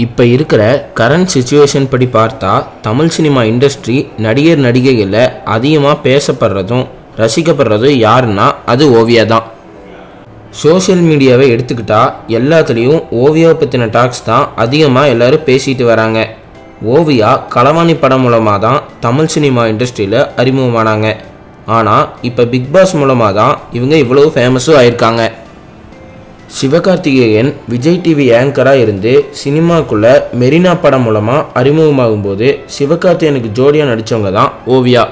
இப்போ இருக்கிற current situation படி பார்த்தா தமிழ் சினிமா இண்டஸ்ட்ரி நடிகர் நடிகைகளில் அதிகமாக பேசப்படுறதும் ரசிக்கப்படுறதும் யாருன்னா அது ஓவியா தான். சோஷியல் மீடியாவை எடுத்துக்கிட்டால் எல்லாத்துலேயும் ஓவியாவை பற்றின டாக்ஸ் தான் அதிகமாக எல்லோரும் பேசிட்டு வராங்க. ஓவியா களவாணி படம் மூலமாக தான் தமிழ் சினிமா இண்டஸ்ட்ரியில் அறிமுகமானாங்க. ஆனால் இப்போ பிக் பாஸ் மூலமாக தான் இவங்க இவ்வளோ ஃபேமஸும் ஆயிருக்காங்க. சிவகார்த்திகேயன் விஜய் டிவி ஆங்கராக இருந்து சினிமாக்குள்ளே மெரினா படம் மூலமாக அறிமுகமாகும்போது சிவகார்த்திகேயனுக்கு ஜோடியாக நடித்தவங்க தான் ஓவியா.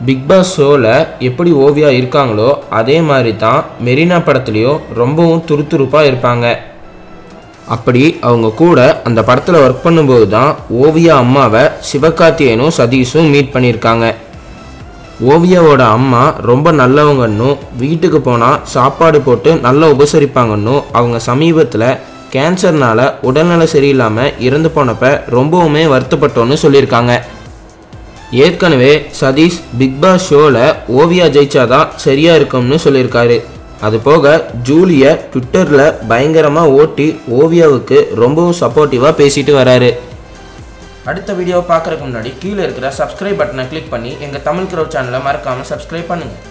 பிக் பாஸ் ஷோவில் எப்படி ஓவியா இருக்காங்களோ அதே மாதிரி தான் மெரினா படத்துலேயும் ரொம்பவும் துருதுருப்பாக இருப்பாங்க. அப்படி அவங்க கூட அந்த படத்தில் ஒர்க் பண்ணும்போது தான் ஓவியா அம்மாவை சிவகார்த்திகேயனும் சதீஷும் மீட் பண்ணியிருக்காங்க. ஓவியாவோட அம்மா ரொம்ப நல்லவங்கன்னும் வீட்டுக்கு போனால் சாப்பாடு போட்டு நல்லா உபசரிப்பாங்கன்னும் அவங்க சமீபத்தில் கேன்சர்னால் உடல்நல சரியில்லாமல் இறந்து போனப்போ ரொம்பவுமே வருத்தப்பட்டோன்னு சொல்லியிருக்காங்க. ஏற்கனவே சதீஷ் பிக் பாஸ் ஷோவில் ஓவியா ஜெயிச்சாதான் சரியாக இருக்கும்னு சொல்லியிருக்காரு. அது போக ஜூலியை ட்விட்டரில் பயங்கரமாக ஓட்டி ஓவியாவுக்கு ரொம்பவும் சப்போர்ட்டிவாக பேசிட்டு வராரு. அடுத்த வீடியோவை பார்க்குறதுக்கு முன்னாடி கீழே இருக்கிற சப்ஸ்கிரைப் பட்டனை கிளிக் பண்ணி எங்கள் தமிழ் க்ரௌட் சேனலை மறக்காமல் சப்ஸ்கிரைப் பண்ணுங்கள்.